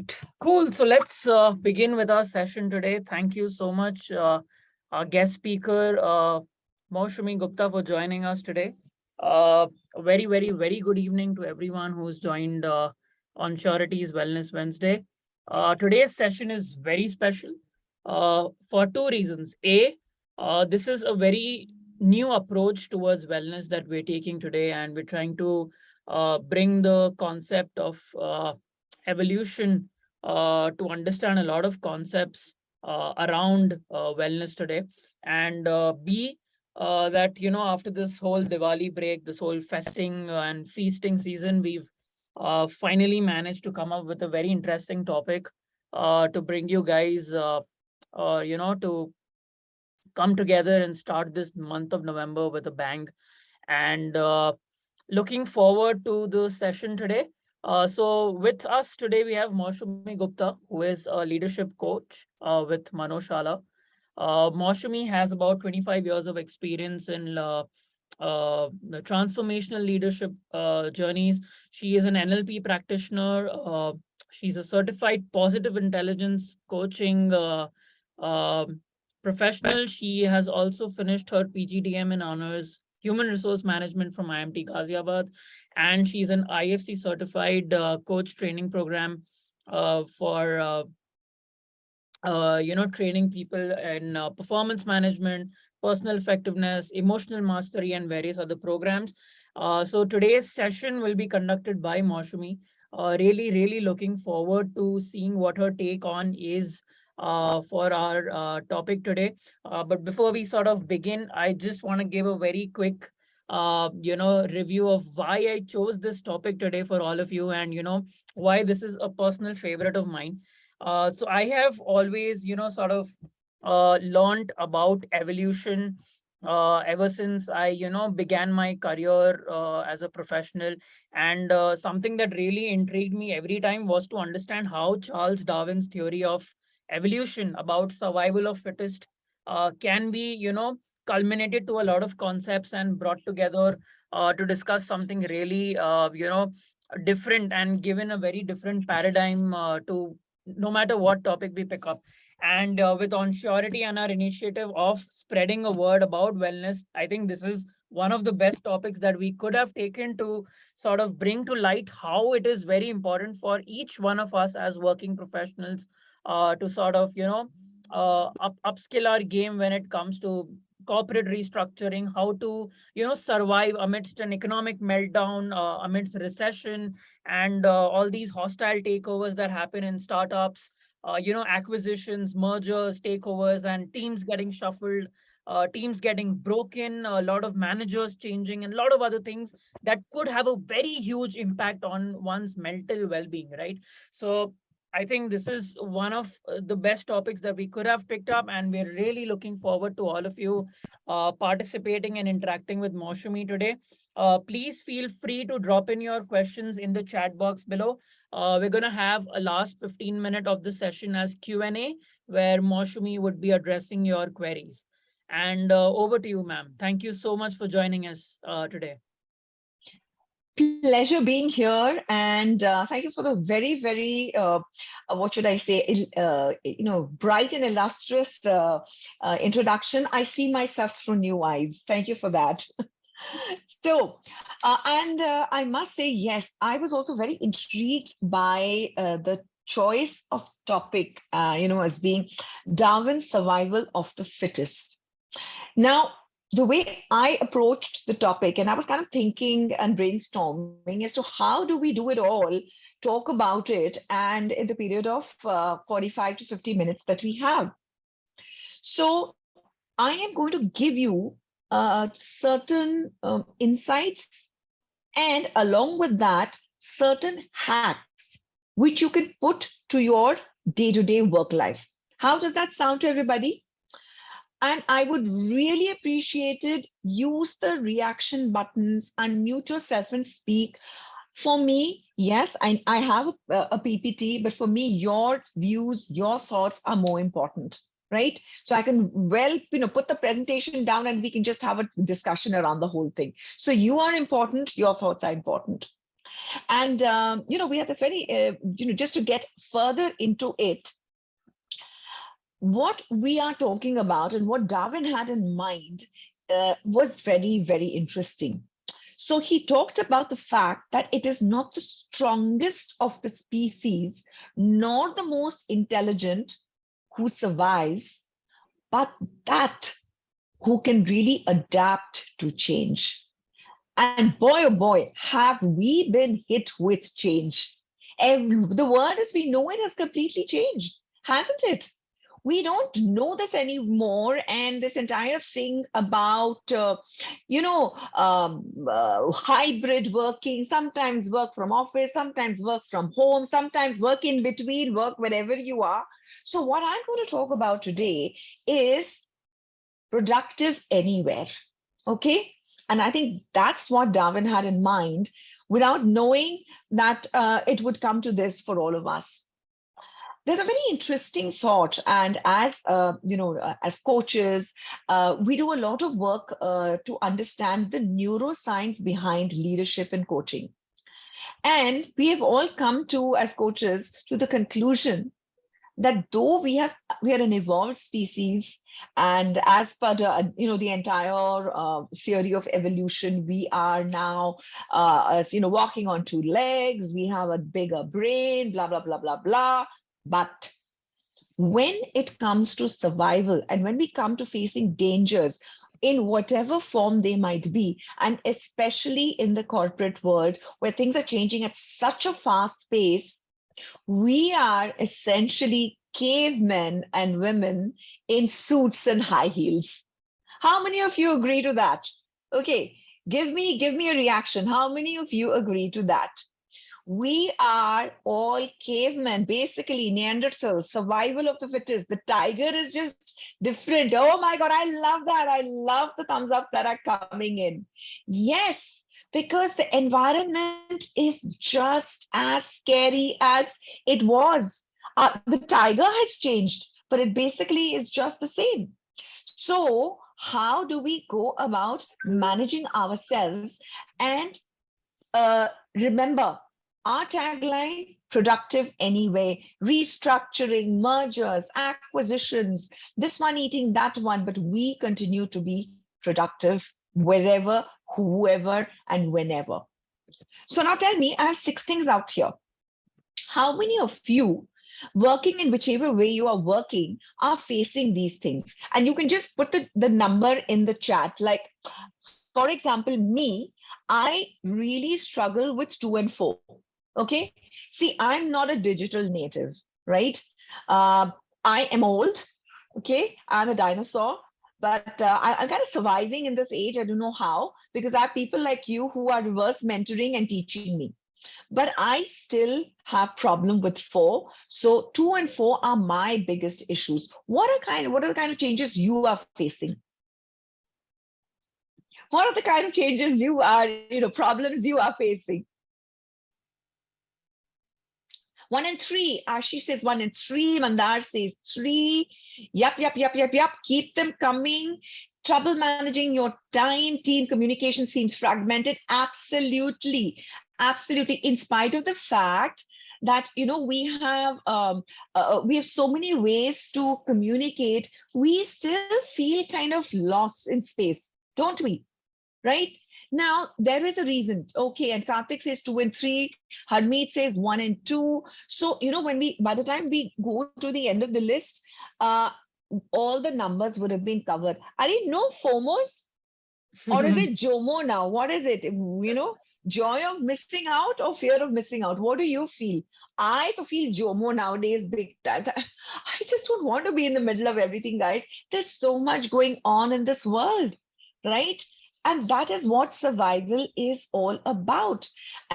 right, cool. So let's begin with our session today. Thank you so much, our guest speaker, Maushami Gupta, for joining us today. A very, very, very good evening to everyone who's joined Onsurity's Wellness Wednesday. Today's session is very special for two reasons. A, this is a very new approach towards wellness that we're taking today, and we're trying to bring the concept of evolution to understand a lot of concepts around wellness today. And B, that, after this whole Diwali break, this whole festing and feasting season, we've finally managed to come up with a very interesting topic to bring you guys, to come together and start this month of November with a bang. And looking forward to the session today. So with us today, we have Maushami Gupta, who is a leadership coach with Manoshala. Maushami has about 25 years of experience in the transformational leadership journeys. She is an NLP practitioner. She's a certified positive intelligence coaching professional. She has also finished her PGDM in honors human resource management from IMT Ghaziabad, and she's an IFC certified coach training program for training people in performance management, personal effectiveness, emotional mastery, and various other programs. So today's session will be conducted by Maushami. Really, really looking forward to seeing what her take on is for our topic today. But before we sort of begin, I just want to give a very quick review of why I chose this topic today for all of you, and why this is a personal favorite of mine. So I have always, sort of learned about evolution ever since I, began my career as a professional. And something that really intrigued me every time was to understand how Charles Darwin's theory of evolution about survival of fittest can be, culminated to a lot of concepts and brought together to discuss something really, different, and given a very different paradigm to no matter what topic we pick up. And with Onsurity and our initiative of spreading a word about wellness, I think this is one of the best topics that we could have taken to sort of bring to light how it is very important for each one of us as working professionals to sort of, upskill our game when it comes to corporate restructuring, how to, survive amidst an economic meltdown, amidst recession, and all these hostile takeovers that happen in startups, acquisitions, mergers, takeovers, and teams getting shuffled, teams getting broken, a lot of managers changing, and a lot of other things that could have a very huge impact on one's mental well-being, right? So I think this is one of the best topics that we could have picked up, and we're really looking forward to all of you participating and interacting with Maushami today. Please feel free to drop in your questions in the chat box below. We're going to have a last 15 minutes of the session as Q&A, where Maushami would be addressing your queries. And over to you, ma'am. Thank you so much for joining us today. Pleasure being here, and thank you for the very, very, what should I say, bright and illustrious introduction. I see myself through new eyes. Thank you for that. So, I must say, yes, I was also very intrigued by the choice of topic, as being Darwin's survival of the fittest. Now, the way I approached the topic, and I was kind of thinking and brainstorming as to how do we do it all, talk about it, and in the period of 45 to 50 minutes that we have. So I am going to give you certain insights, and along with that, certain hacks which you can put to your day-to-day work life. How does that sound to everybody? And I would really appreciate it. Use the reaction buttons, unmute yourself and speak. For me, yes, I have a PPT, but for me, your views, your thoughts are more important, right? So I can put the presentation down and we can just have a discussion around the whole thing. So you are important, your thoughts are important. And, we have this very, just to get further into it, what we are talking about and what Darwin had in mind was very, very interesting. So he talked about the fact that it is not the strongest of the species, nor the most intelligent who survives, but that who can really adapt to change. And boy, oh boy, have we been hit with change. The world as we know it has completely changed, hasn't it? We don't know this anymore, and this entire thing about hybrid working, sometimes work from office, sometimes work from home, sometimes work in between, work wherever you are. So what I'm going to talk about today is productive anywhere. Okay, and I think that's what Darwin had in mind, without knowing that it would come to this for all of us. There's a very interesting thought, and as as coaches, we do a lot of work to understand the neuroscience behind leadership and coaching. And we have all come to, as coaches, to the conclusion that though we are an evolved species, and as per the the entire theory of evolution, we are now walking on two legs, we have a bigger brain, blah blah blah blah blah. But when it comes to survival, and when we come to facing dangers in whatever form they might be, and especially in the corporate world where things are changing at such a fast pace, we are essentially cavemen and women in suits and high heels. How many of you agree to that? Okay, give me a reaction. How many of you agree to that? We are all cavemen, basically Neanderthals, survival of the fittest. The tiger is just different. Oh my God, I love that. I love the thumbs ups that are coming in. Yes, because the environment is just as scary as it was. The tiger has changed, but it basically is just the same. So how do we go about managing ourselves? And remember, our tagline, productive anyway, restructuring, mergers, acquisitions, this one eating that one, but we continue to be productive wherever, whoever, and whenever. So now tell me, I have 6 things out here. How many of you, working in whichever way you are working, are facing these things? And you can just put the number in the chat. Like, for example, me, I really struggle with 2 and 4. Okay. See, I'm not a digital native, right? I am old. Okay. I'm a dinosaur, but I'm kind of surviving in this age. I don't know how, because I have people like you who are reverse mentoring and teaching me. But I still have problem with 4. So 2 and 4 are my biggest issues. What are the kind of changes you are facing? What are the kind of changes you are, problems you are facing? 1 and 3. Ashish says 1 and 3. Mandar says 3. Yep. Keep them coming. Trouble managing your time. Team communication seems fragmented. Absolutely. In spite of the fact that we have so many ways to communicate, we still feel kind of lost in space, don't we? Right? Now, there is a reason. Okay, and Karthik says 2 and 3. Harmeet says 1 and 2. So, by the time we go to the end of the list, all the numbers would have been covered. I didn't know FOMOs, or is it JOMO now? What is it? Joy of missing out or fear of missing out? What do you feel? I feel JOMO nowadays big time. I just don't want to be in the middle of everything, guys. There's so much going on in this world, right? And that is what survival is all about.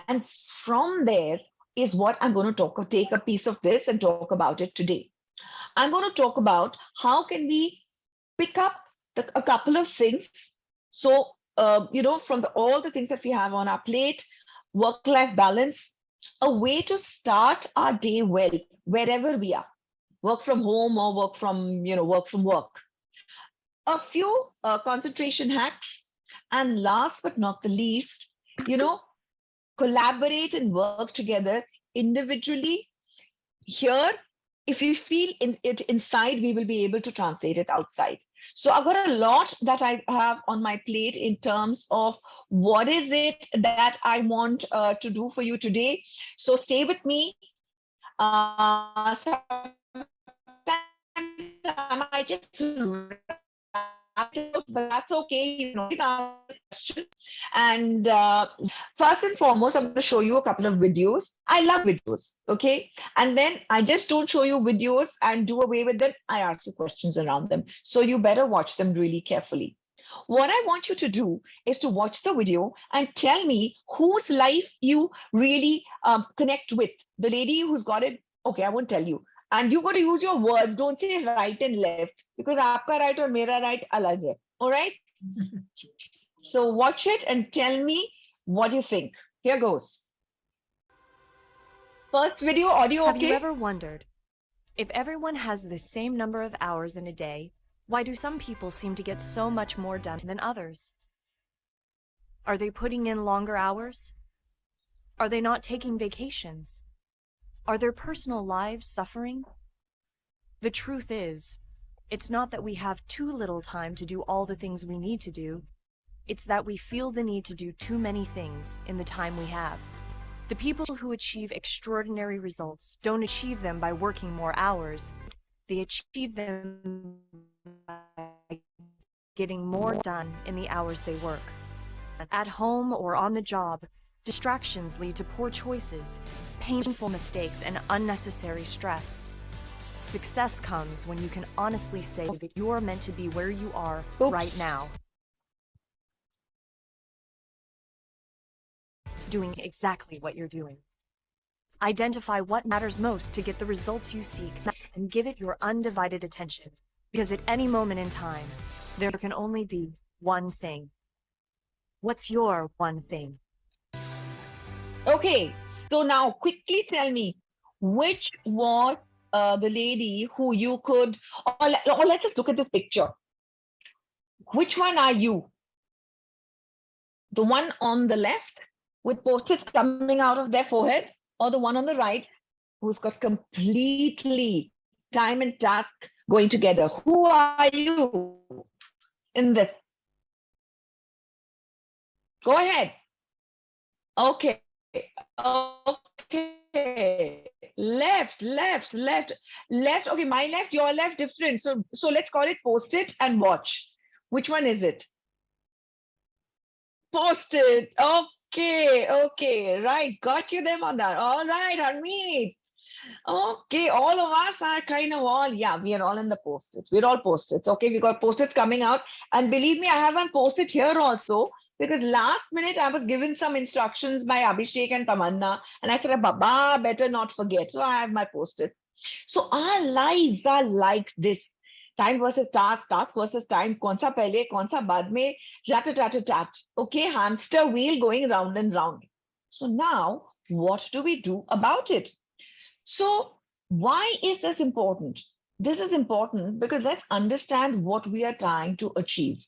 And from there is what I'm going to take a piece of this and talk about it today. I'm going to talk about how can we pick up a couple of things. So, from all the things that we have on our plate, work-life balance, a way to start our day well, wherever we are, work from home or work from work. A few concentration hacks. And last but not the least, collaborate and work together individually. Here, if we feel it inside, we will be able to translate it outside. So I've got a lot that I have on my plate in terms of what is it that I want to do for you today. So stay with me. Sometimes I might just but that's okay. You know, these are questions. And first and foremost, I'm going to show you a couple of videos. I love videos, okay? And then I just don't show you videos and do away with them. I ask you questions around them. So you better watch them really carefully. What I want you to do is to watch the video and tell me whose life you really connect with. The lady who's got it, okay, I won't tell you. And you got to use your words. Don't say right and left because aapka right or mera right alag hai. All right. So watch it and tell me what you think. Here goes. First video, audio. Have okay? you ever wondered if everyone has the same number of hours in a day? Why do some people seem to get so much more done than others? Are they putting in longer hours? Are they not taking vacations? Are their personal lives suffering? The truth is, it's not that we have too little time to do all the things we need to do. It's that we feel the need to do too many things in the time we have. The people who achieve extraordinary results don't achieve them by working more hours. They achieve them by getting more done in the hours they work. At home or on the job, distractions lead to poor choices, painful mistakes, and unnecessary stress. Success comes when you can honestly say that you are meant to be where you are right now, doing exactly what you're doing. Identify what matters most to get the results you seek and give it your undivided attention, because at any moment in time, there can only be one thing. What's your one thing? Okay, so now quickly tell me, which was the lady who you could, or let's just look at the picture. Which one are you? The one on the left with post-its coming out of their forehead, or the one on the right who's got completely time and task going together? Who are you in this? Go ahead. Okay. Okay. Left. Okay, my left, your left, different. So let's call it post-it and watch. Which one is it? Post-it. Okay. Right. Got you them on that. All right, Harmeet. Okay, all of us are kind of all, yeah, we are all in the post-its. We're all post-its. Okay, we got post-its coming out. And believe me, I have one post-it here also, because last minute I was given some instructions by Abhishek and Tamanna. And I said, Baba, better not forget. So I have my post-it. So our lives are like this. Time versus task, task versus time. Kaun sa pehle, kaun sa baad mein, rat-a-tat-a-tat. Okay, hamster wheel going round and round. So now, what do we do about it? So why is this important? This is important because let's understand what we are trying to achieve.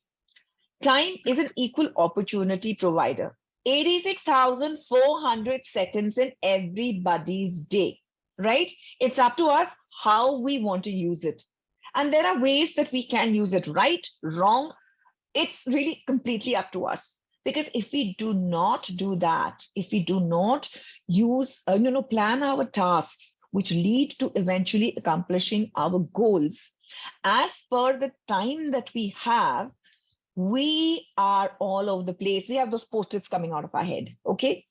Time is an equal opportunity provider. 86,400 seconds in everybody's day, right? It's up to us how we want to use it. And there are ways that we can use it, right, wrong. It's really completely up to us. Because if we do not do that, if we do not use, plan our tasks, which lead to eventually accomplishing our goals, as per the time that we have, we are all over the place. We have those post-its coming out of our head, okay?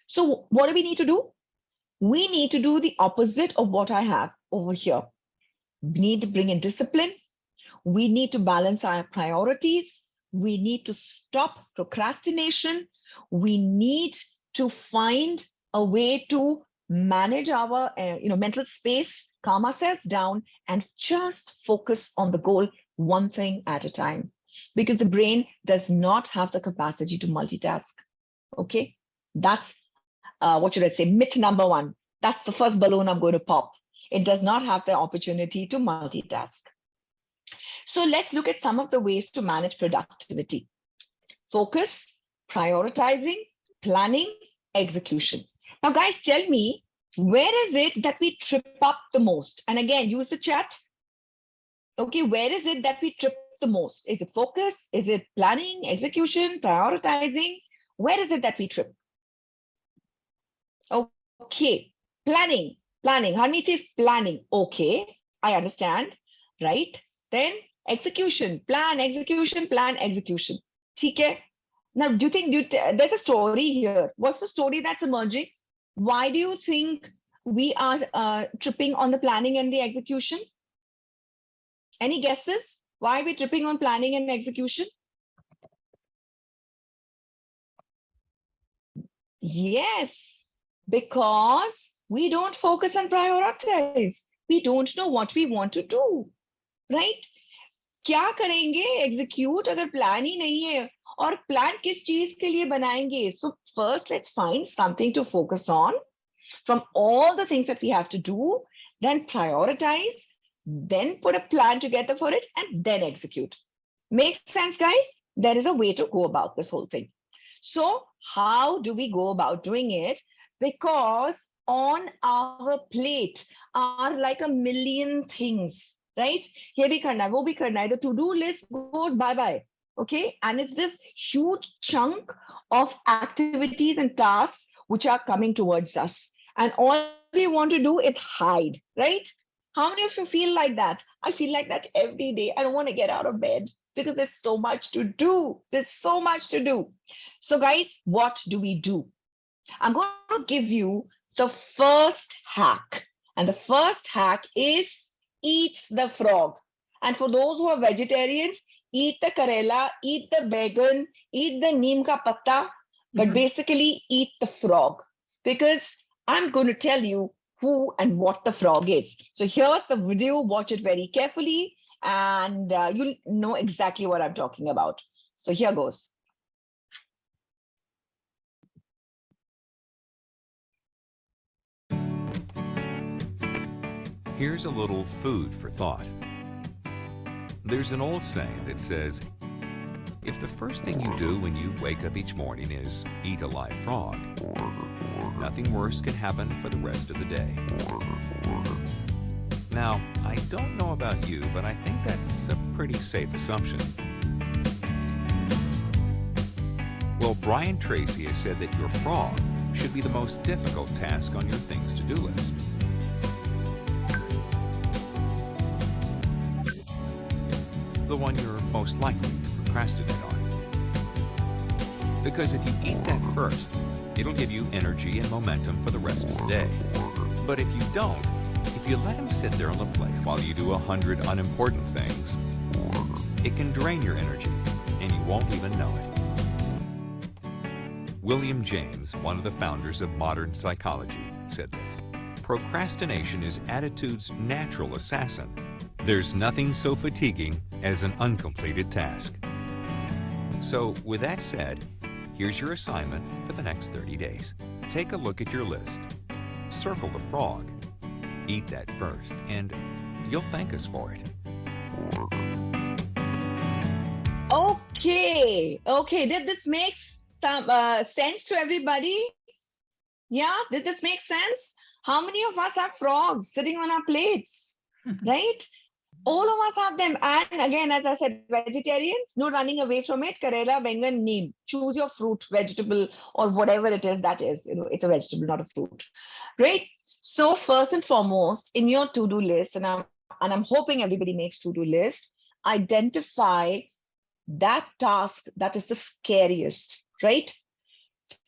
So what do we need to do? We need to do the opposite of what I have over here. We need to bring in discipline. We need to balance our priorities. We need to stop procrastination. We need to find a way to manage our mental space, calm ourselves down, and just focus on the goal, one thing at a time. Because the brain does not have the capacity to multitask. Okay, that's what should I say? Myth number one. That's the first balloon I'm going to pop. It does not have the opportunity to multitask. So let's look at some of the ways to manage productivity. Focus, prioritizing, planning, execution. Now, guys, tell me, where is it that we trip up the most? And again, use the chat. Okay, where is it that we trip the most? Is it focus? Is it planning, execution, prioritizing? Where is it that we trip? Okay, planning. Harmeet says planning. Okay, I understand, right? Then execution, plan, execution, plan, execution. Okay. Now, do you think there's a story here? What's the story that's emerging? Why do you think we are tripping on the planning and the execution? Any guesses? Why are we tripping on planning and execution? Yes, because we don't focus and prioritize. We don't know what we want to do, right? क्या करेंगे execute अगर plan ही नहीं है और plan किस चीज के लिए बनाएंगे? So first let's find something to focus on from all the things that we have to do, then prioritize, then put a plan together for it, and then execute. Makes sense, guys? There is a way to go about this whole thing. So how do we go about doing it? Because on our plate are like a million things, right? Ye bhi karna hai, wo bhi karna hai. The to-do list goes bye-bye, okay? And it's this huge chunk of activities and tasks which are coming towards us. And all we want to do is hide, right? How many of you feel like that? I feel like that every day. I don't want to get out of bed because there's so much to do. There's so much to do. So guys, what do we do? I'm going to give you the first hack. And the first hack is eat the frog. And for those who are vegetarians, eat the karela, eat the baigan, eat the neem ka patta, but basically eat the frog. Because I'm going to tell you who and what the frog is. So here's the video, watch it very carefully, and you'll know exactly what I'm talking about. So here goes. Here's a little food for thought. There's an old saying that says, if the first thing you do when you wake up each morning is eat a live frog, nothing worse can happen for the rest of the day. Now, I don't know about you, but I think that's a pretty safe assumption. Well, Brian Tracy has said that your frog should be the most difficult task on your things to do list. The one you're most likely to procrastinate on. Because if you eat that first, it'll give you energy and momentum for the rest of the day. But if you don't, if you let him sit there on the plate while you do 100 unimportant things, it can drain your energy and you won't even know it. William James, one of the founders of modern psychology, said this: procrastination is attitude's natural assassin. There's nothing so fatiguing as an uncompleted task. So with that said, here's your assignment for the next 30 days. Take a look at your list. Circle the frog. Eat that first, and you'll thank us for it. Okay. Did this make some sense to everybody? Yeah, did this make sense? How many of us have frogs sitting on our plates, right? All of us have them. And again, as I said, vegetarians, no running away from it. Karela, bengan, neem. Choose your fruit, vegetable, or whatever it is that is. You know, it's a vegetable, not a fruit, right? So first and foremost, in your to-do list, and I'm hoping everybody makes to-do list, identify that task that is the scariest, right?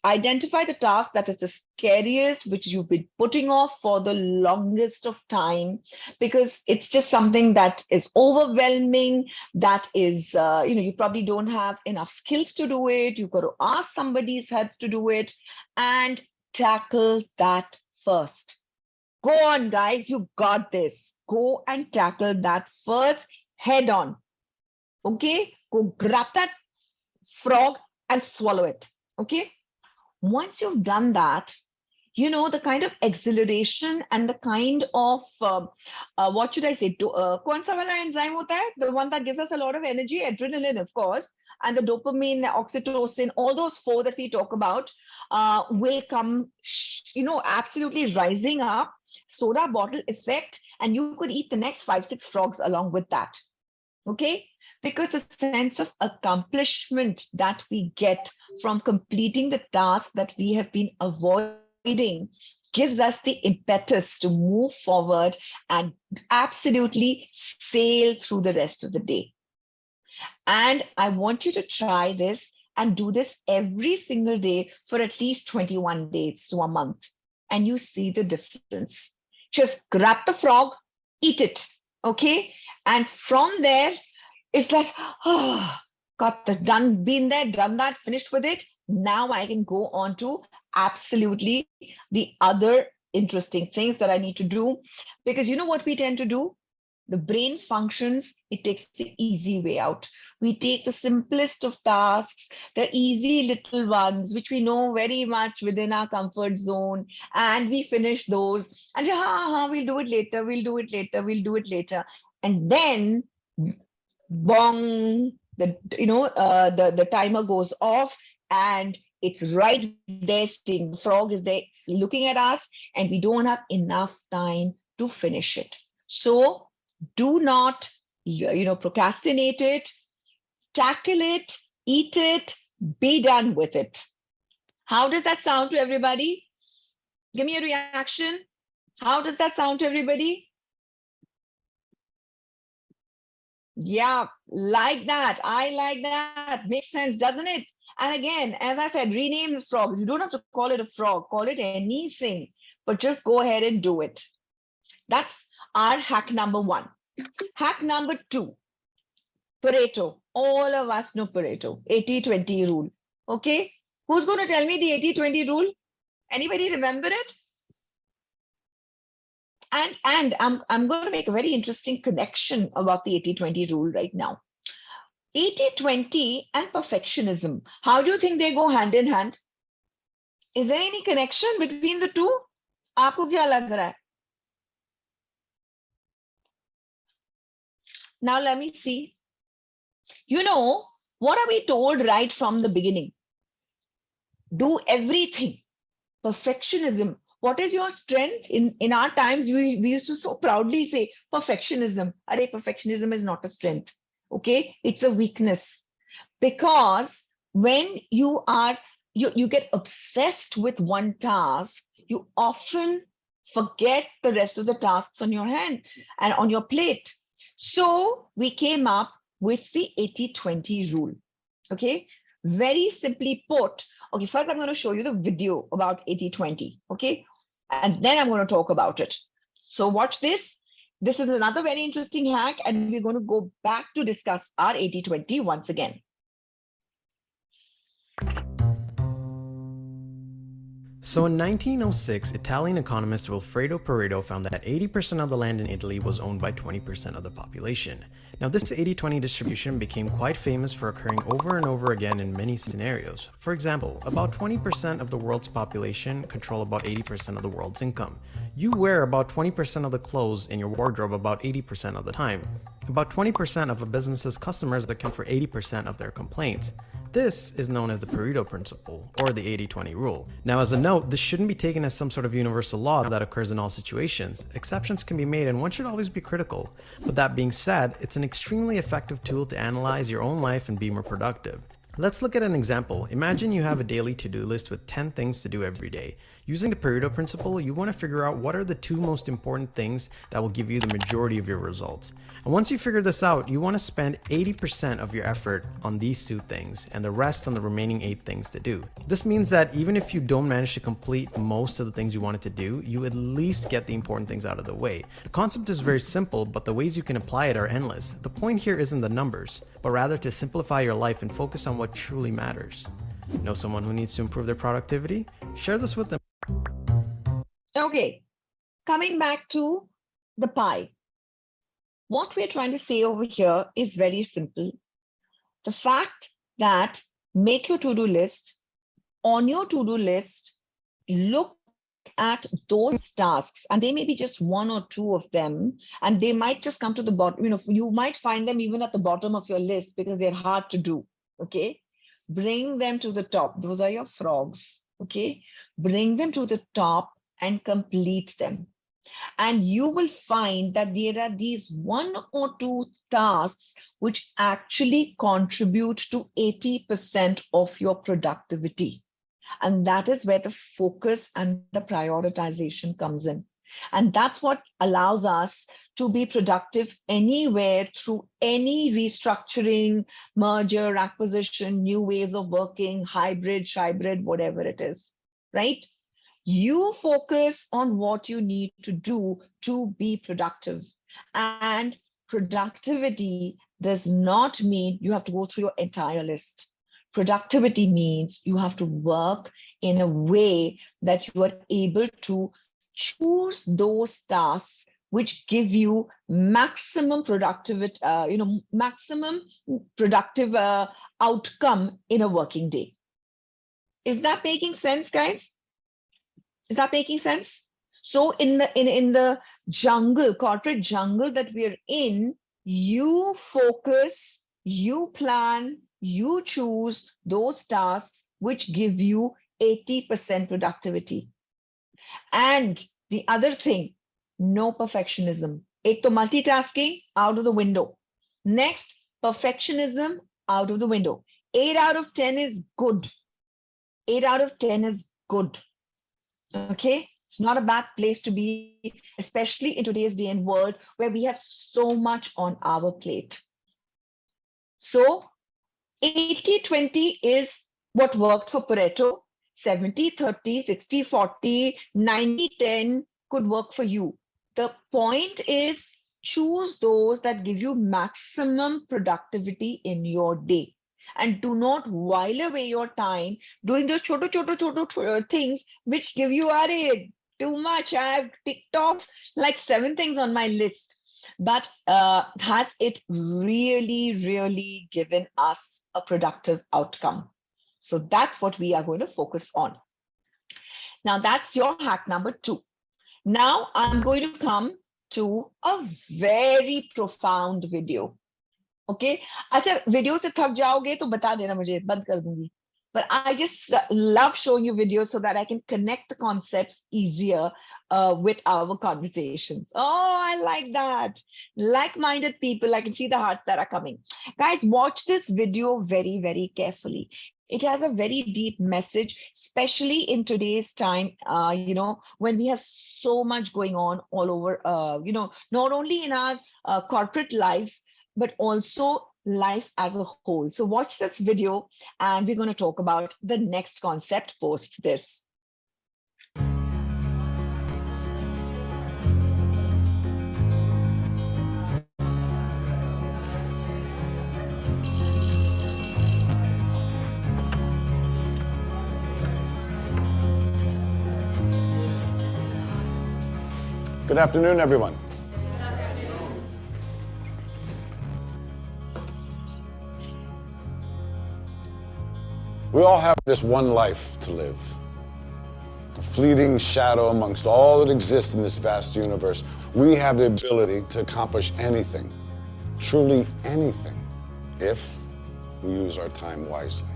Identify the task that is the scariest, which you've been putting off for the longest of time, because it's just something that is overwhelming, that is, you probably don't have enough skills to do it. You've got to ask somebody's help to do it, and tackle that first. Go on, guys, you got this. Go and tackle that first head on. Okay, go grab that frog and swallow it. Okay. Once you've done that, the kind of exhilaration and the kind of, what should I say, kaun sa wala enzyme hota hai? The one that gives us a lot of energy, adrenaline, of course. and the dopamine, the oxytocin, all those four that we talk about will come, absolutely rising up, soda bottle effect, and you could eat the next 5-6 frogs along with that. Okay, because the sense of accomplishment that we get from completing the task that we have been avoiding gives us the impetus to move forward and absolutely sail through the rest of the day. And I want you to try this and do this every single day for at least 21 days to a month, and you see the difference. Just grab the frog, eat it, okay? And from there, it's like, oh, got the done, been there, done that, finished with it. Now I can go on to absolutely the other interesting things that I need to do. Because you know what we tend to do? The brain functions, it takes the easy way out. We take the simplest of tasks, the easy little ones, which we know very much within our comfort zone, and we finish those. And we'll do it later, we'll do it later, we'll do it later. And then, bong, the timer goes off, and it's right there sitting. The frog is there, it's looking at us, and we don't have enough time to finish it. So do not, procrastinate it, tackle it, eat it, be done with it. How does that sound to everybody? Give me a reaction. How does that sound to everybody? Yeah, like that. I like that. Makes sense, doesn't it? And again, as I said, rename this frog. You don't have to call it a frog, call it anything, but just go ahead and do it. That's our hack number 1. Hack number 2, Pareto. All of us know Pareto, 80-20 rule. Okay, who's going to tell me the 80-20 rule? Anybody remember it? And I'm going to make a very interesting connection about the 80-20 rule right now. 80-20 and perfectionism. How do you think they go hand in hand? Is there any connection between the two? Aapko kya lag raha hai? Now let me see. What are we told right from the beginning? Do everything. Perfectionism. What is your strength? In our times, we used to so proudly say perfectionism. Arey, perfectionism is not a strength. Okay, it's a weakness. Because when you get obsessed with one task, you often forget the rest of the tasks on your hand and on your plate. So we came up with the 80-20 rule. Okay, very simply put. Okay, first I'm going to show you the video about 80-20. Okay, and then I'm going to talk about it. So watch this. This is another very interesting hack, and we're going to go back to discuss our 80-20 once again. So in 1906, Italian economist Wilfredo Pareto found that 80% of the land in Italy was owned by 20% of the population. Now this 80-20 distribution became quite famous for occurring over and over again in many scenarios. For example, about 20% of the world's population control about 80% of the world's income. You wear about 20% of the clothes in your wardrobe about 80% of the time. About 20% of a business's customers account for 80% of their complaints. This is known as the Pareto principle, or the 80-20 rule. Now as a note, this shouldn't be taken as some sort of universal law that occurs in all situations. Exceptions can be made and one should always be critical. But that being said, it's an extremely effective tool to analyze your own life and be more productive. Let's look at an example. Imagine you have a daily to-do list with 10 things to do every day. Using the Pareto principle, you want to figure out what are the 2 most important things that will give you the majority of your results. And once you figure this out, you want to spend 80% of your effort on these 2 things and the rest on the remaining 8 things to do. This means that even if you don't manage to complete most of the things you wanted to do, you at least get the important things out of the way. The concept is very simple, but the ways you can apply it are endless. The point here isn't the numbers, but rather to simplify your life and focus on what truly matters. Know someone who needs to improve their productivity? Share this with them. Okay, coming back to the pie. What we're trying to say over here is very simple. The fact that make your to-do list. On your to-do list, look at those tasks, and they may be just 1 or 2 of them, and they might just come to the bottom. You might find them even at the bottom of your list because they're hard to do. okay? Bring them to the top. Those are your frogs, okay? Bring them to the top and complete them. And you will find that there are these 1 or 2 tasks which actually contribute to 80% of your productivity. And that is where the focus and the prioritization comes in. And that's what allows us to be productive anywhere through any restructuring, merger, acquisition, new ways of working, hybrid, whatever it is, right? You focus on what you need to do to be productive. And productivity does not mean you have to go through your entire list. Productivity means you have to work in a way that you are able to choose those tasks which give you maximum productivity, maximum productive outcome in a working day. Is that making sense, guys? Is that making sense? So in the jungle, corporate jungle that we're in, you focus, you plan, you choose those tasks which give you 80% productivity. And the other thing, no perfectionism. Ek to multitasking, out of the window. Next, perfectionism, out of the window. 8 out of 10 is good. 8 out of 10 is good. Okay, it's not a bad place to be, especially in today's day and world where we have so much on our plate. So 80-20 is what worked for Pareto. 70-30, 60-40, 90-10 could work for you. The point is choose those that give you maximum productivity in your day. And do not while away your time doing those choto things which give you too much. I have ticked off like 7 things on my list, but has it really given us a productive outcome? So that's what we are going to focus on. Now that's your hack number 2. Now I'm going to come to a very profound video. Okay, अच्छा video से थक जाओगे तो बता देना मुझे, बंद कर दूंगी. But I just love showing you videos so that I can connect the concepts easier with our conversations. Oh, I like that. Like-minded people, I can see the hearts that are coming. Guys, watch this video very carefully. It has a very deep message, especially in today's time, when we have so much going on all over, not only in our corporate lives, but also life as a whole. So watch this video and we're going to talk about the next concept post this. Good afternoon, everyone. We all have this one life to live, a fleeting shadow amongst all that exists in this vast universe. We have the ability to accomplish anything, truly anything, if we use our time wisely.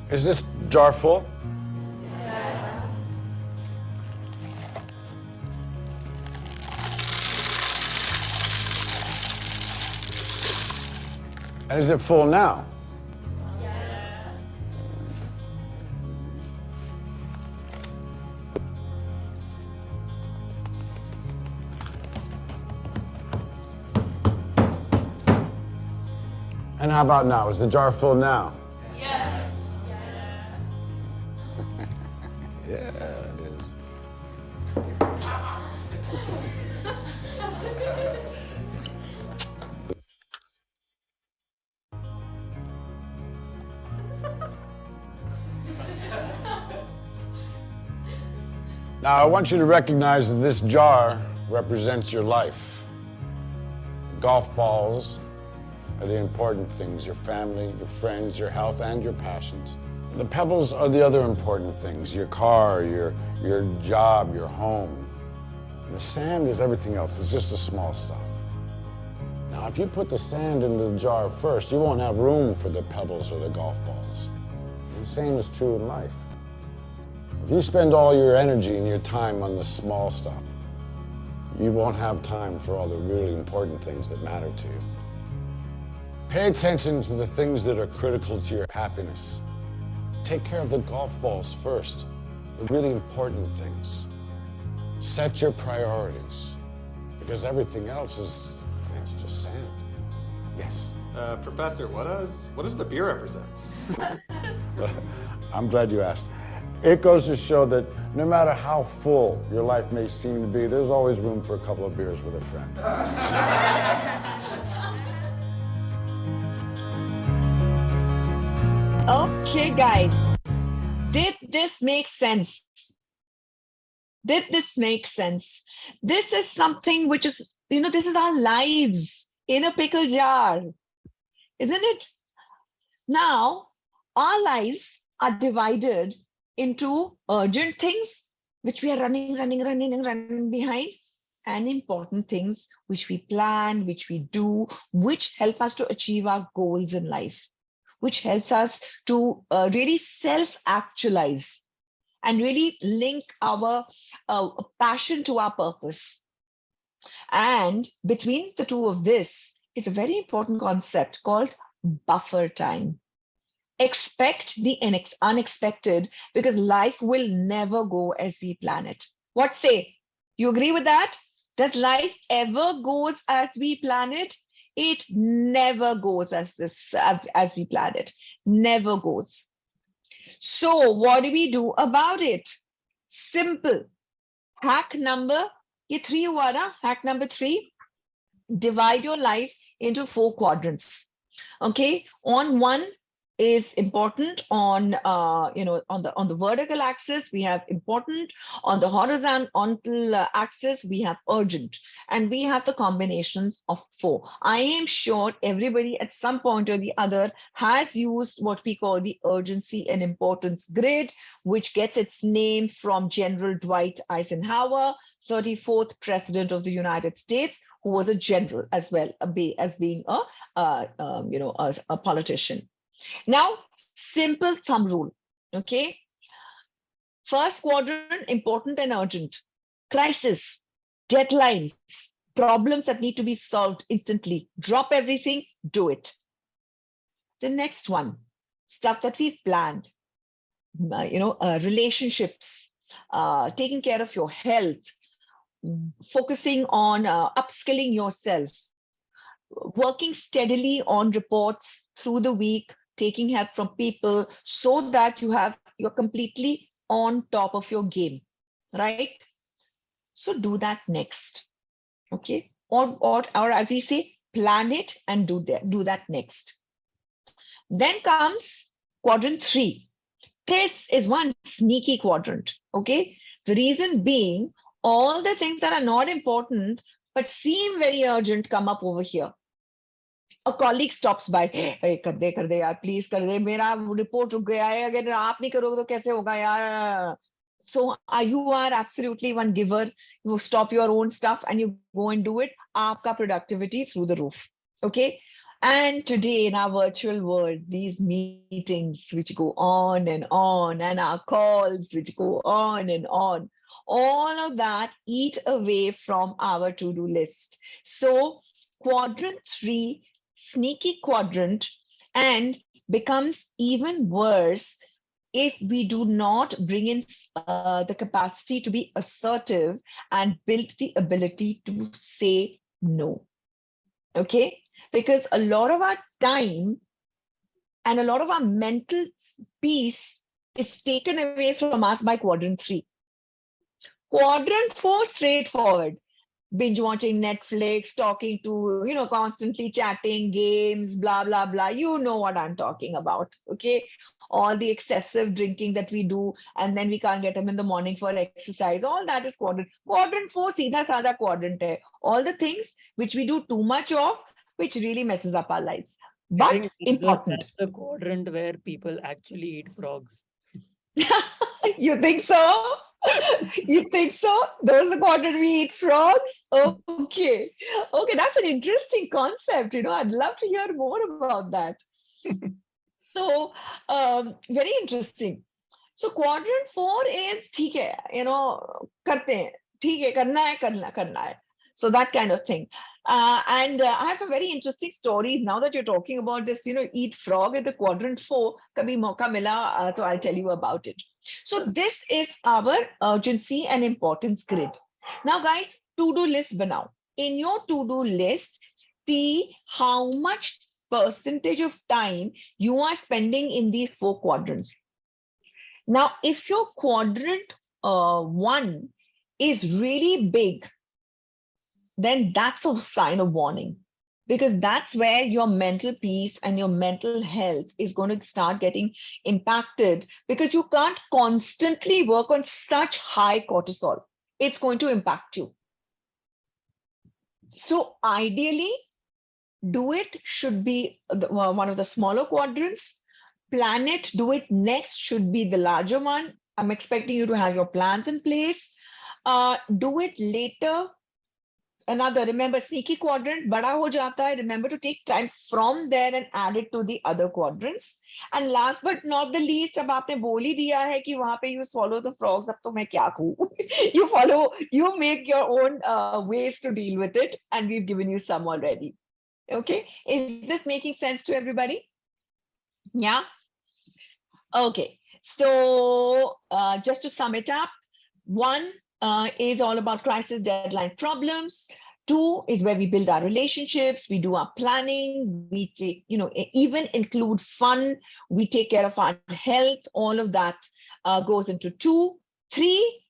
Is this jar full? And is it full now? Yes. And how about now? Is the jar full now? Yes. Yes. Yeah, it is. Now, I want you to recognize that this jar represents your life. Golf balls are the important things, your family, your friends, your health, and your passions. The pebbles are the other important things, your car, your job, your home. The sand is everything else, it's just the small stuff. Now, if you put the sand into the jar first, you won't have room for the pebbles or the golf balls. And the same is true in life. If you spend all your energy and your time on the small stuff, you won't have time for all the really important things that matter to you. Pay attention to the things that are critical to your happiness. Take care of the golf balls first, the really important things. Set your priorities, because everything else is, it's just sand. Yes? Professor, what does the beer represent? I'm glad you asked. It goes to show that no matter how full your life may seem to be, there's always room for a couple of beers with a friend. Okay, guys, did this make sense? Did this make sense? This is something which is, this is our lives in a pickle jar, isn't it? Now, our lives are divided into urgent things, which we are running behind, and important things, which we plan, which we do, which help us to achieve our goals in life, which helps us to really self-actualize and really link our passion to our purpose. And between the two of this is a very important concept called buffer time. Expect the unexpected, because life will never go as we plan it. What say? You agree with that? Does life ever goes as we plan it? It never goes as we plan it. Never goes. So what do we do about it? Simple. Hack number 3 हुआ ना? Hack number 3. Divide your life into 4 quadrants. Okay. On one is important on on the vertical axis, we have important. On the horizontal axis, we have urgent, and we have the combinations of 4. I am sure everybody at some point or the other has used what we call the urgency and importance grid, which gets its name from General Dwight Eisenhower, 34th President of the United States, who was a general as well as being a politician. Now, simple thumb rule, okay? First quadrant, important and urgent. Crisis, deadlines, problems that need to be solved instantly. Drop everything, do it. The next one, stuff that we've planned, relationships, taking care of your health, focusing on upskilling yourself, working steadily on reports through the week, taking help from people so that you're completely on top of your game, right? So do that next, okay? Or as we say, plan it and do that next. Then comes quadrant 3. This is one sneaky quadrant, okay? The reason being, all the things that are not important but seem very urgent come up over here. A colleague stops by, hey, कर दे यार, please कर दे, मेरा report रुक गया है, अगर आप नहीं करोगे तो कैसे होगा यार? So you are absolutely one giver. You stop your own stuff and you go and do it. Aapka productivity through the roof, okay? And today in our virtual world, these meetings which go on, and our calls which go on and on, all of that eat away from our to-do list. So quadrant 3, sneaky quadrant, and becomes even worse if we do not bring in the capacity to be assertive and build the ability to say no, okay? Because a lot of our time and a lot of our mental peace is taken away from us by quadrant 3. Quadrant 4, straightforward. Binge watching Netflix, talking to, constantly chatting, games, blah, blah, blah. You know what I'm talking about, okay? All the excessive drinking that we do, and then we can't get them in the morning for exercise. All that is quadrant. Quadrant 4, seedha sada quadrant hai. All the things which we do too much of, which really messes up our lives. I but think important. that's the quadrant where people actually eat frogs. You think so? You think so? Those the quadrant we eat frogs? Okay. Okay, that's an interesting concept. I'd love to hear more about that. So, very interesting. So quadrant 4 is ठीक है, करते हैं, ठीक है, करना है. So that kind of thing. And I have a very interesting story now that you're talking about this, eat frog at the quadrant 4. Kabhi mauka mila, so I'll tell you about it. So this is our urgency and importance grid. Now guys, to-do list banao. In your to-do list, see how much percentage of time you are spending in these 4 quadrants. Now, if your quadrant 1 is really big, then that's a sign of warning, because that's where your mental peace and your mental health is going to start getting impacted, because you can't constantly work on such high cortisol. It's going to impact you. So ideally, do it should be one of the smaller quadrants. Plan it, do it next should be the larger one. I'm expecting you to have your plans in place. Do it later. Another, remember, sneaky quadrant, bada ho jata hai. Remember to take time from there and add it to the other quadrants. And last but not the least, ab aapne bol hi diya hai ki wahan pe you swallow the frogs, ab to main kya kahu. You make your own ways to deal with it, and we've given you some already. Okay, is this making sense to everybody? Yeah. Okay, so just to sum it up, 1 is all about crisis, deadline, problems. 2 is where we build our relationships, we do our planning, we take, even include fun, we take care of our health, all of that goes into 2. 3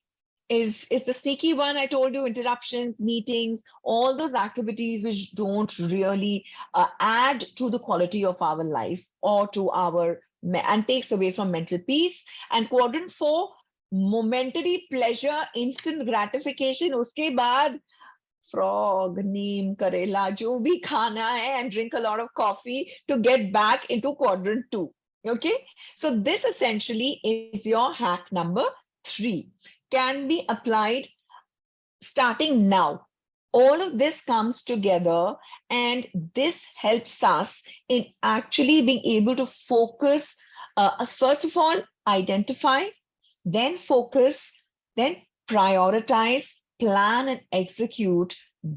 is the sneaky one I told you, interruptions, meetings, all those activities which don't really add to the quality of our life or to our, and takes away from mental peace. And quadrant 4, momentary pleasure, instant gratification, uske baad frog, neem, karela, jo bhi khana hai, and drink a lot of coffee to get back into quadrant 2. Okay, so this essentially is your hack number 3. Can be applied starting now. All of this comes together, and this helps us in actually being able to focus. First of all, identify, then focus, then prioritize, plan, and execute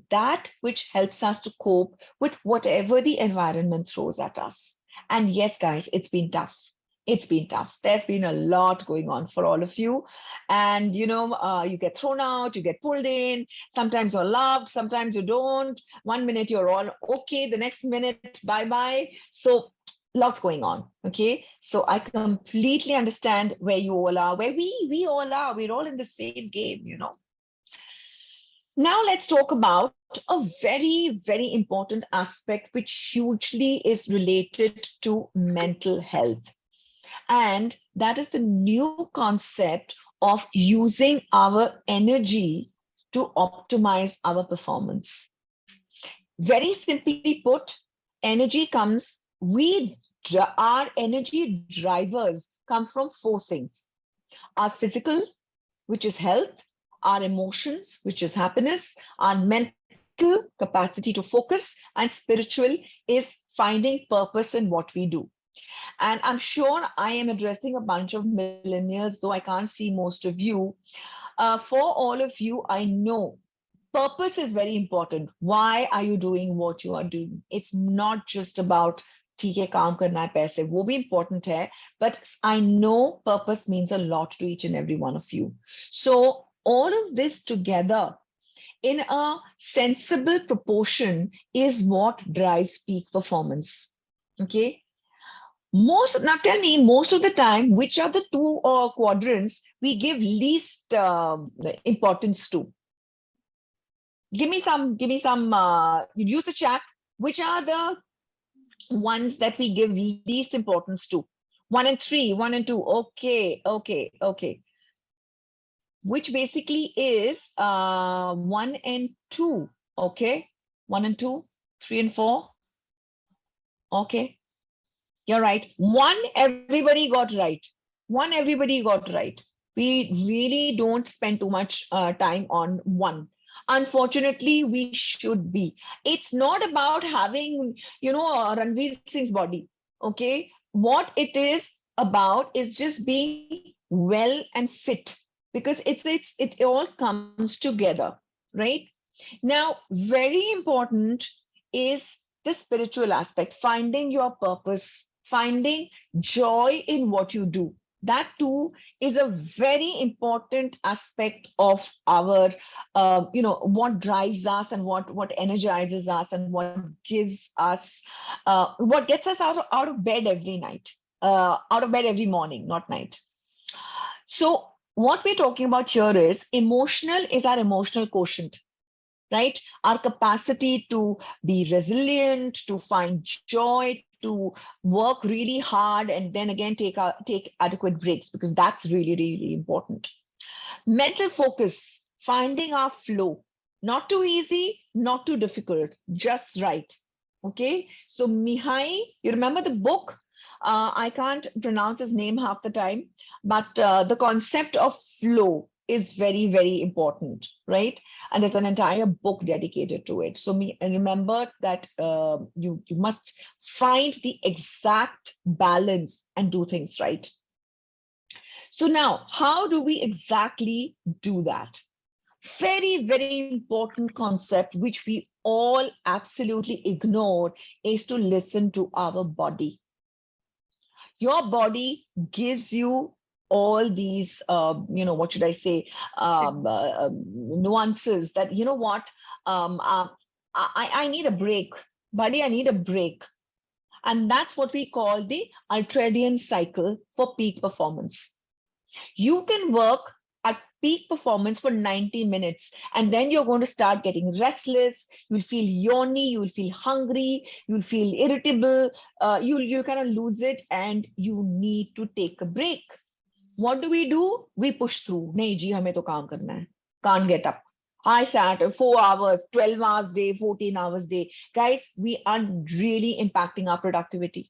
that which helps us to cope with whatever the environment throws at us. And yes, guys, it's been tough. It's been tough. There's been a lot going on for all of you. And, you get thrown out, you get pulled in. Sometimes you're loved, sometimes you don't. 1 minute you're all okay, the next minute, bye-bye. So lots going on, okay? So I completely understand where you all are, where we all are. We're all in the same game, Now let's talk about a very, very important aspect which hugely is related to mental health. And that is the new concept of using our energy to optimize our performance. Very simply put, energy comes, our energy drivers come from 4 things. Our physical, which is health, our emotions, which is happiness, our mental capacity to focus, and spiritual is finding purpose in what we do. And I'm sure I am addressing a bunch of millennials, though I can't see most of you. For all of you, I know purpose is very important. Why are you doing what you are doing? It's not just about ठीक है काम करना है पैसे, वो भी important है, but I know purpose means a lot to each and every one of you. So all of this together in a sensible proportion is what drives peak performance. Okay. Now tell me, most of the time, which are the 2 quadrants we give least importance to? Give me some, use the chat. Which are the ones that we give least importance to? 1 and 3, 1 and 2. Okay. Which basically is 1 and 2. Okay. 1 and 2, 3 and 4. Okay, you're right. One, everybody got right. One, everybody got right. We really don't spend too much time on one. Unfortunately, we should be. It's not about having, Ranveer Singh's body. Okay, what it is about is just being well and fit, because it all comes together, right? Now, very important is the spiritual aspect, finding your purpose, finding joy in what you do. That too is a very important aspect of our, what drives us and what energizes us and what gives us, what gets us out of bed every night, out of bed every morning, not night. So what we're talking about here is our emotional quotient, right? Our capacity to be resilient, to find joy, to work really hard, and then again take adequate breaks, because that's really, really important. Mental focus, finding our flow, not too easy, not too difficult, just right. Okay, so Mihai, you remember the book? I can't pronounce his name half the time, but the concept of flow is very, very important, right? And there's an entire book dedicated to it. So remember that you must find the exact balance and do things right. So now, how do we exactly do that? Very, very important concept, which we all absolutely ignore, is to listen to our body. Your body gives you all these, what should I say, nuances that, you know what, I need a break, buddy, I need a break. And that's what we call the ultradian cycle for peak performance. You can work at peak performance for 90 minutes, and then you're going to start getting restless. You'll feel yawny, you'll feel hungry, you'll feel irritable, you'll kind of lose it, and you need to take a break. What do? We push through. Nahi ji, hame to kaam karna hai. Can't get up. I sat 4 hours, 12 hours day, 14 hours day. Guys, we are really impacting our productivity.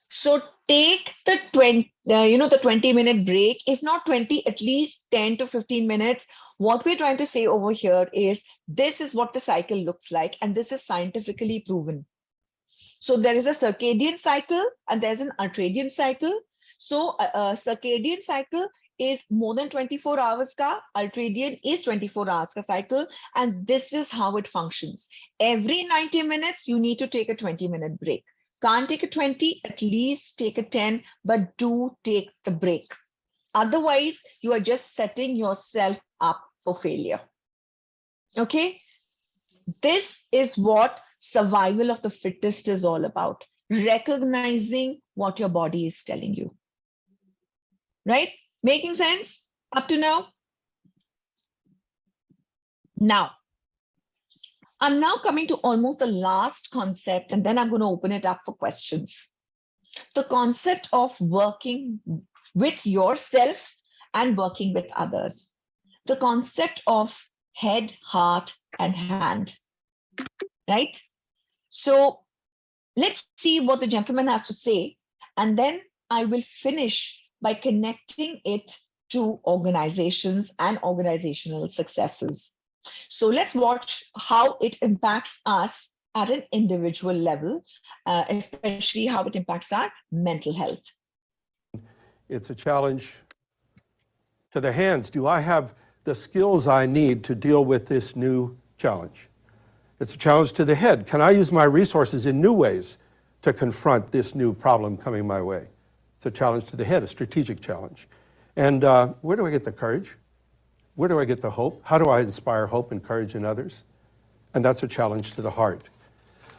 So take the 20-minute break, if not 20, at least 10 to 15 minutes. What we're trying to say over here is this is what the cycle looks like, and this is scientifically proven. So there is a circadian cycle and there's an ultradian cycle. So a circadian cycle is more than 24 hours ka, ultradian is 24 hours ka cycle, and this is how it functions. Every 90 minutes, you need to take a 20-minute break. Can't take a 20, at least take a 10, but do take the break. Otherwise, you are just setting yourself up for failure. Okay? This is what survival of the fittest is all about. Recognizing what your body is telling you. Right? Making sense up to now? Now, I'm now coming to almost the last concept, and then I'm going to open it up for questions. The concept of working with yourself and working with others. The concept of head, heart, and hand, right? So let's see what the gentleman has to say, and then I will finish by connecting it to organizations and organizational successes. So let's watch how it impacts us at an individual level, especially how it impacts our mental health. It's a challenge to the hands. Do I have the skills I need to deal with this new challenge? It's a challenge to the head. Can I use my resources in new ways to confront this new problem coming my way? It's a challenge to the head, a strategic challenge. And where do I get the courage? Where do I get the hope? How do I inspire hope and courage in others? And that's a challenge to the heart.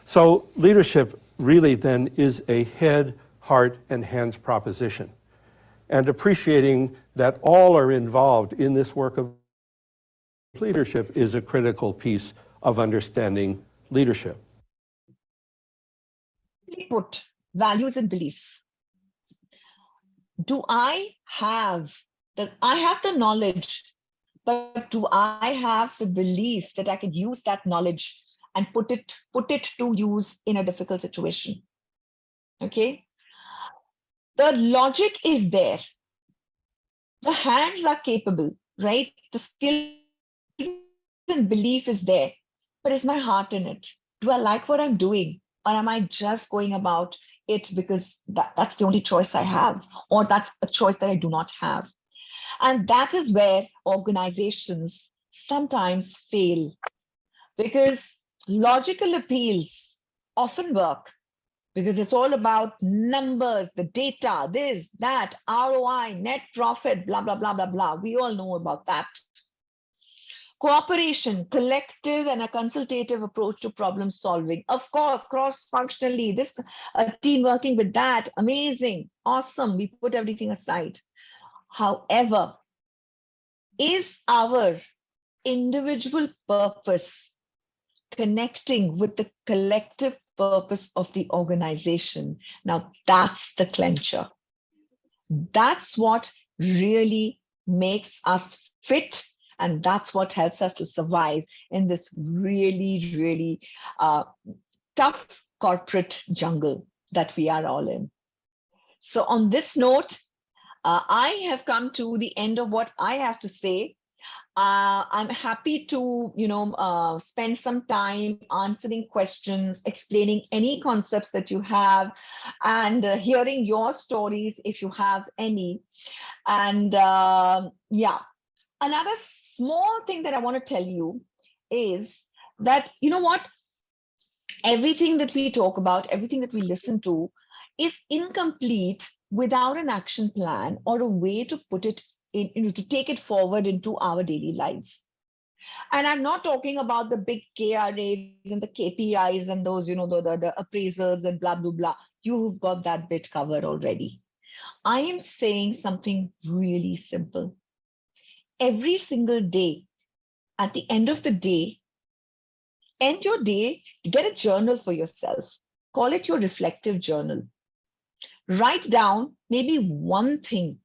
So leadership really then is a head, heart, and hands proposition. And appreciating that all are involved in this work of leadership is a critical piece of understanding leadership. Put values and beliefs. Do I have the knowledge, but do I have the belief that I could use that knowledge and put it to use in a difficult situation? Okay. The logic is there. The hands are capable, right? The skills and belief is there. But is my heart in it? Do I like what I'm doing? Or am I just going about it because that's the only choice I have? Or that's a choice that I do not have? And that is where organizations sometimes fail, because logical appeals often work because it's all about numbers, the data, this, that, ROI, net profit, blah, blah, blah, blah, blah. We all know about that. Cooperation, collective and a consultative approach to problem solving. Of course, cross-functionally, this team working with that, amazing, awesome. We put everything aside. However, is our individual purpose connecting with the collective purpose of the organization? Now, that's the clincher. That's what really makes us fit. And that's what helps us to survive in this really, really tough corporate jungle that we are all in. So on this note, I have come to the end of what I have to say. I'm happy to, spend some time answering questions, explaining any concepts that you have, and hearing your stories if you have any. And yeah, another small thing that I want to tell you is that, you know what? Everything that we talk about, everything that we listen to is incomplete without an action plan or a way to put it in, to take it forward into our daily lives. And I'm not talking about the big KRAs and the KPIs and those, the appraisals and blah, blah, blah. You've got that bit covered already. I am saying something really simple. Every single day, at the end of the day, end your day, get a journal for yourself. Call it your reflective journal. Write down maybe one thing,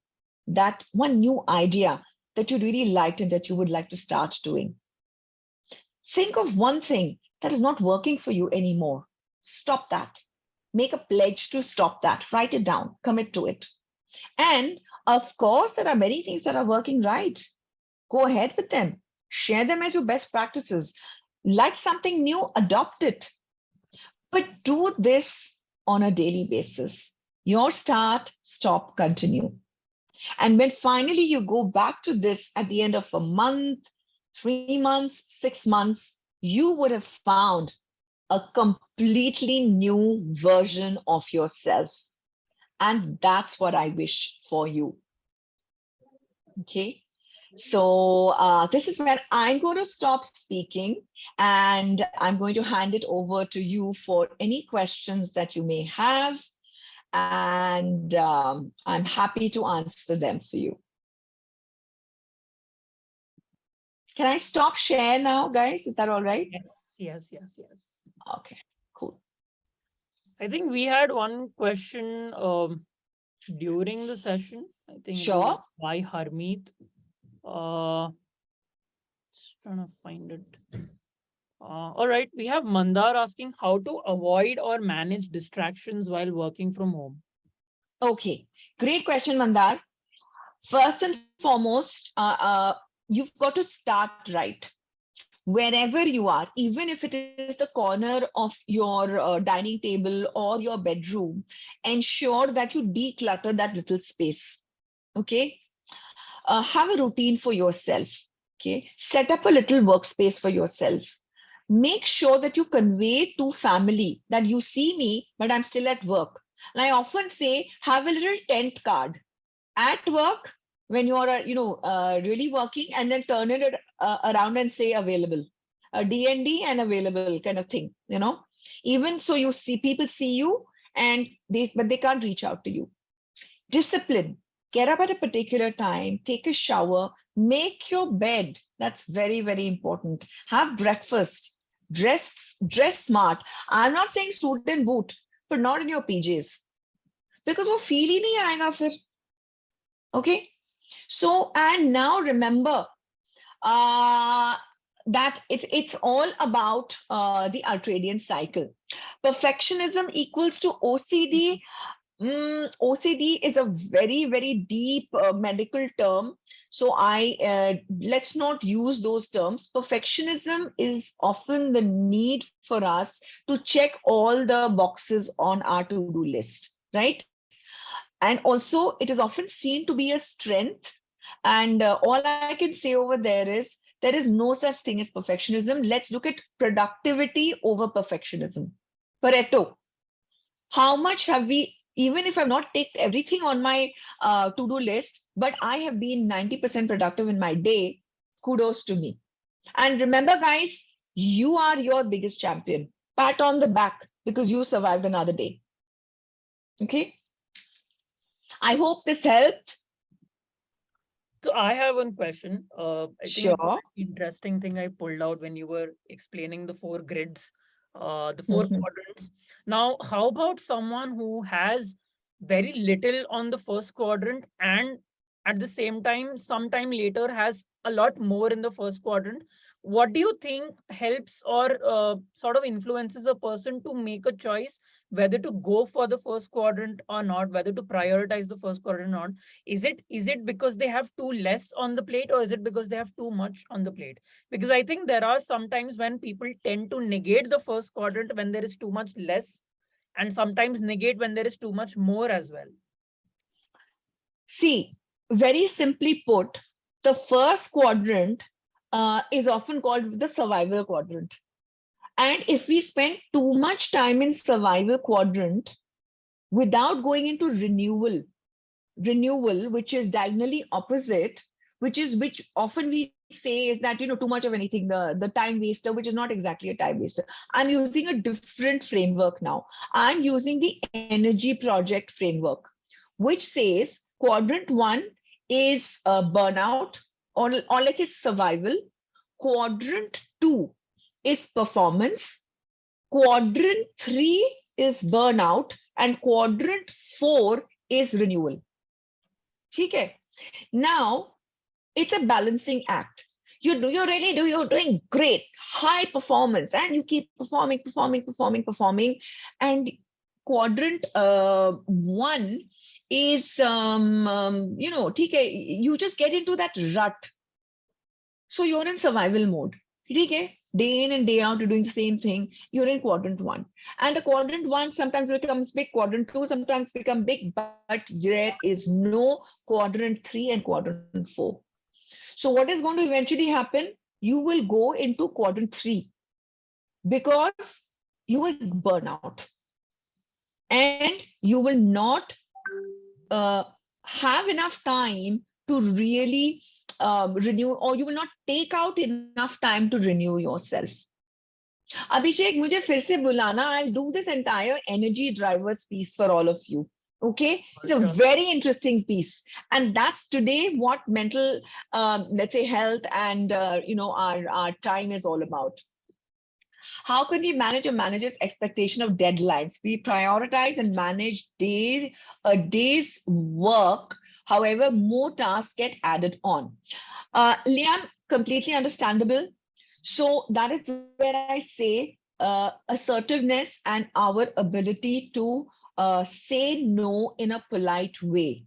that one new idea that you really liked and that you would like to start doing. Think of one thing that is not working for you anymore. Stop that. Make a pledge to stop that. Write it down, commit to it. And of course, there are many things that are working right. Go ahead with them. Share them as your best practices. Like something new, adopt it. But do this on a daily basis. Your start, stop, continue. And when finally you go back to this at the end of a month, 3 months, 6 months, you would have found a completely new version of yourself. And that's what I wish for you. Okay. So this is where I'm going to stop speaking, and I'm going to hand it over to you for any questions that you may have. And I'm happy to answer them for you. Can I stop share now, guys? Is that all right? Yes. Okay, cool. I think we had one question during the session. I think Sure. By Harmeet. Just trying to find it. All right, we have Mandar asking how to avoid or manage distractions while working from home. Okay, great question, Mandar. First and foremost, you've got to start right. Wherever you are, even if it is the corner of your dining table or your bedroom, ensure that you declutter that little space. Okay. Have a routine for yourself. Okay. Set up a little workspace for yourself. Make sure that you convey to family that you see me, but I'm still at work. And I often say, have a little tent card at work when you are, really working, and then turn it around and say available, a DND and available kind of thing, even so you see, people see you but they can't reach out to you. Discipline, get up at a particular time, take a shower, make your bed. That's very, very important. Have breakfast, dress smart. I'm not saying suit and boot, but not in your PJs, because wo feel hi nahi aayega fir. Okay. So, and now remember, that it's all about the ultradian cycle. Perfectionism equals to OCD. OCD is a very, very deep medical term. So let's not use those terms. Perfectionism is often the need for us to check all the boxes on our to-do list, right? And also it is often seen to be a strength. And all I can say over there is no such thing as perfectionism. Let's look at productivity over perfectionism. Pareto, how much have we, even if I've not ticked everything on my to-do list, but I have been 90% productive in my day, kudos to me. And remember, guys, you are your biggest champion. Pat on the back because you survived another day. Okay. I hope this helped. So I have one question. I think Sure. an interesting thing I pulled out when you were explaining the 4 grids, the 4 quadrants. Now, how about someone who has very little on the first quadrant and at the same time, sometime later has a lot more in the first quadrant? What do you think helps or sort of influences a person to make a choice whether to go for the first quadrant or not, whether to prioritize the first quadrant or not? Is it because they have too less on the plate, or is it because they have too much on the plate? Because I think there are sometimes when people tend to negate the first quadrant when there is too much less, and sometimes negate when there is too much more as well. See, very simply put, the first quadrant is often called the survival quadrant. And if we spend too much time in survival quadrant without going into renewal, which is diagonally opposite, which often we say is that, too much of anything, the time waster, which is not exactly a time waster. I'm using a different framework now. I'm using the energy project framework, which says quadrant 1 is burnout, or let's say survival. Quadrant 2 is performance. Quadrant 3 is burnout, and quadrant 4 is renewal. Okay. Now, it's a balancing act. You're doing great, high performance, and you keep performing. And quadrant 1 is, you just get into that rut. So you're in survival mode. Okay? Day in and day out, you're doing the same thing. You're in quadrant 1. And the quadrant 1 sometimes becomes big, quadrant 2 sometimes become big, but there is no quadrant 3 and quadrant 4. So what is going to eventually happen? You will go into quadrant 3 because you will burn out. And you will not have enough time to really renew, or you will not take out enough time to renew yourself. Abhishek, mujhe fir se bulana. I'll do this entire energy drivers piece for all of you. Okay, it's a very interesting piece, and that's today what mental, let's say, health and our time is all about. How can we manage a manager's expectation of deadlines? We prioritize and manage a day's work. However, more tasks get added on. Liam, completely understandable. So that is where I say assertiveness and our ability to say no in a polite way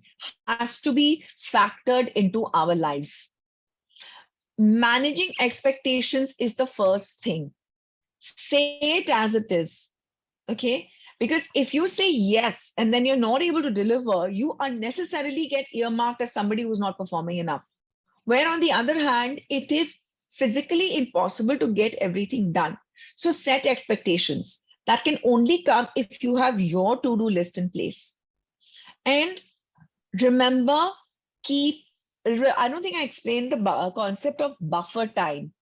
has to be factored into our lives. Managing expectations is the first thing. Say it as it is. Okay. Because if you say yes and then you're not able to deliver, you unnecessarily get earmarked as somebody who's not performing enough. Where on the other hand, it is physically impossible to get everything done. So set expectations. That can only come if you have your to-do list in place. And remember, I don't think I explained the concept of buffer time.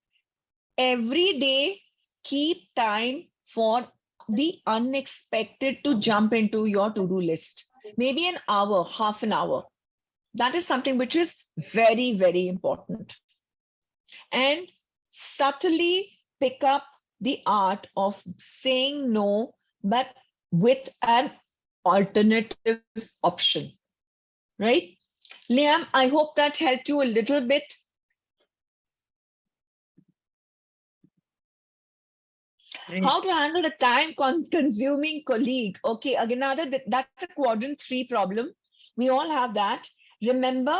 Every day, keep time for the unexpected to jump into your to-do list. Maybe an hour, half an hour. That is something which is very, very important. And subtly pick up the art of saying no, but with an alternative option, right? Liam, I hope that helped you a little bit. Great. How to handle the time consuming colleague. Okay, again, that's a quadrant 3 problem. We all have that. Remember,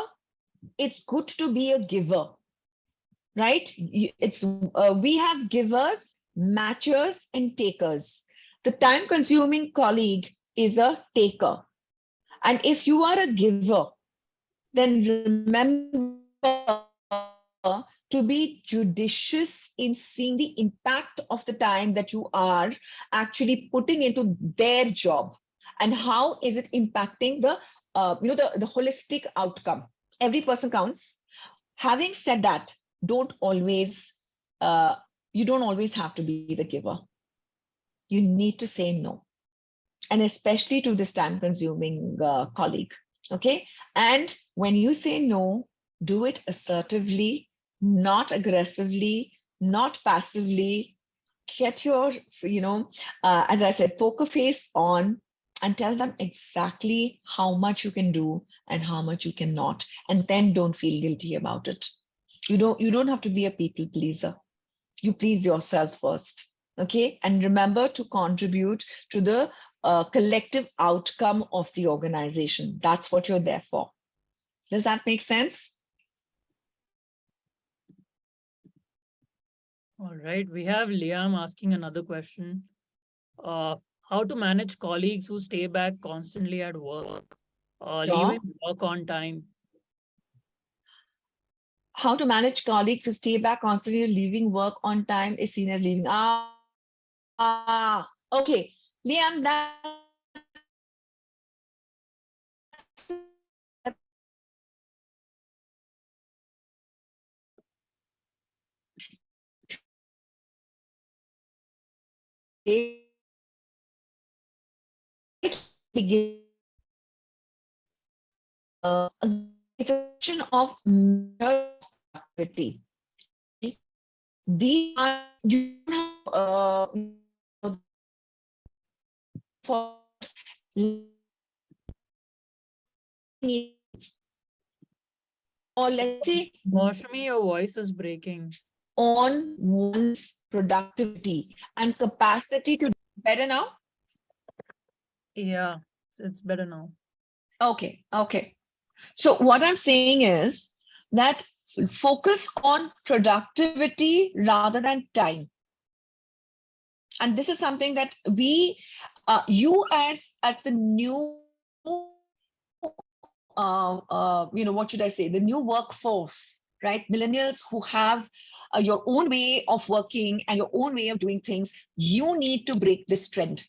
it's good to be a giver, right? We have givers, matchers, and takers. The time consuming colleague is a taker. And if you are a giver, then remember to be judicious in seeing the impact of the time that you are actually putting into their job, and how is it impacting the the holistic outcome. Every person counts. Having said that, don't always you don't always have to be the giver. You need to say no, and especially to this time consuming colleague. Okay, and when you say no, do it assertively, not aggressively, not passively. Get your as I said, poker face on, and tell them exactly how much you can do and how much you cannot, and then don't feel guilty about it. You don't have to be a people pleaser. You please yourself first. Okay, and remember to contribute to the collective outcome of the organization. That's what you're there for. Does that make sense? All right, we have Liam asking another question. How to manage colleagues who stay back constantly at work, leaving work on time? How to manage colleagues who stay back constantly, leaving work on time is seen as leaving. Okay, Liam, that a question of productivity. These are you have for or let's say Maushami, your voice is breaking. on one's productivity and capacity to better now. Yeah, it's better now. Okay. So what I'm saying is that focus on productivity rather than time. And this is something that you as the new, what should I say, the new workforce, right? Millennials who have your own way of working and your own way of doing things, you need to break this trend.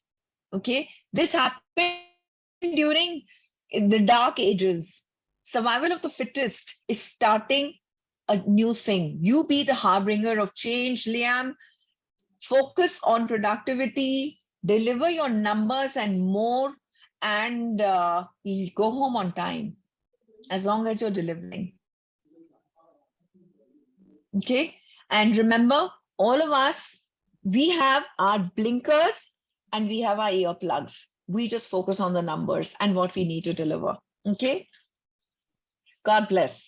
Okay, this happened during the dark ages. Survival of the fittest is starting a new thing. You be the harbinger of change, Liam. Focus on productivity, deliver your numbers and more, and go home on time as long as you're delivering. Okay, and remember, all of us, we have our blinkers and we have our earplugs. We just focus on the numbers and what we need to deliver. Okay, God bless.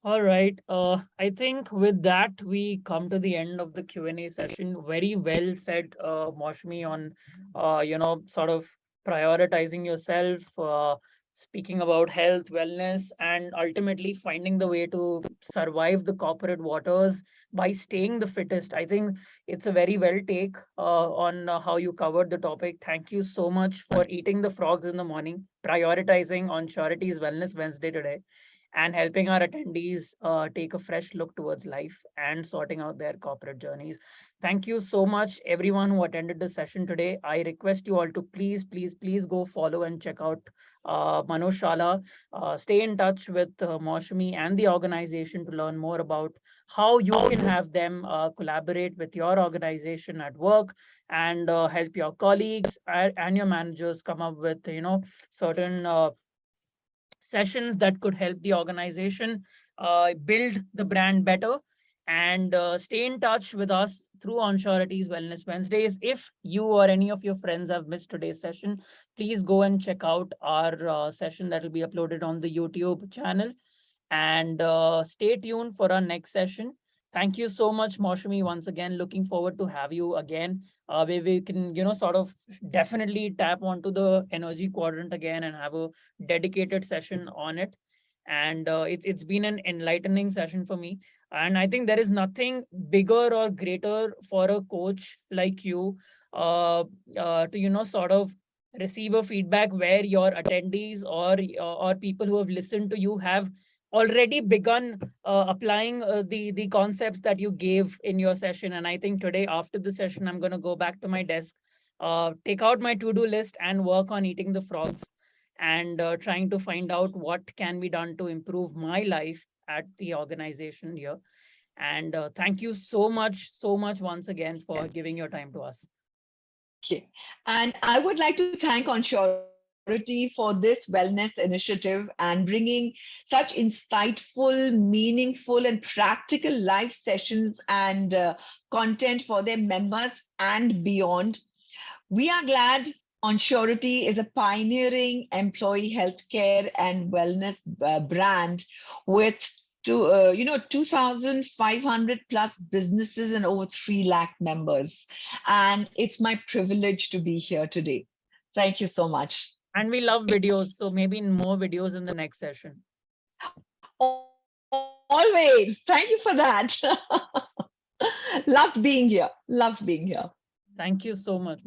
All right. I think with that, we come to the end of the Q&A session. Very well said, Maushami, on, sort of prioritizing yourself, speaking about health, wellness, and ultimately finding the way to survive the corporate waters by staying the fittest. I think it's a very well take on how you covered the topic. Thank you so much for eating the frogs in the morning, prioritizing Onsurity's Wellness Wednesday today, and helping our attendees take a fresh look towards life and sorting out their corporate journeys. Thank you so much, everyone who attended the session today. I request you all to please, please, please go follow and check out Manushala. Stay in touch with Maushami and the organization to learn more about how you can have them collaborate with your organization at work and help your colleagues and your managers come up with, certain sessions that could help the organization build the brand better, and stay in touch with us through Onsurity's Wellness Wednesdays. If you or any of your friends have missed today's session, please go and check out our session that will be uploaded on the YouTube channel, and stay tuned for our next session. Thank you so much, Maushami. Once again, looking forward to have you again, where we can, sort of definitely tap onto the energy quadrant again and have a dedicated session on it. And it's been an enlightening session for me. And I think there is nothing bigger or greater for a coach like you to, sort of receive a feedback where your attendees or people who have listened to you have already begun applying the concepts that you gave in your session. And I think today after the session, I'm going to go back to my desk, take out my to-do list and work on eating the frogs and trying to find out what can be done to improve my life at the organization here. And thank you so much once again for giving your time to us. Okay. And I would like to thank Onsurity for this wellness initiative and bringing such insightful, meaningful, and practical live sessions and content for their members and beyond. We are glad Onsurity is a pioneering employee healthcare and wellness brand with 2,500 plus businesses and over 3 lakh members. And it's my privilege to be here today. Thank you so much. And we love videos, so maybe more videos in the next session. Always. Thank you for that. Loved being here. Loved being here. Thank you so much.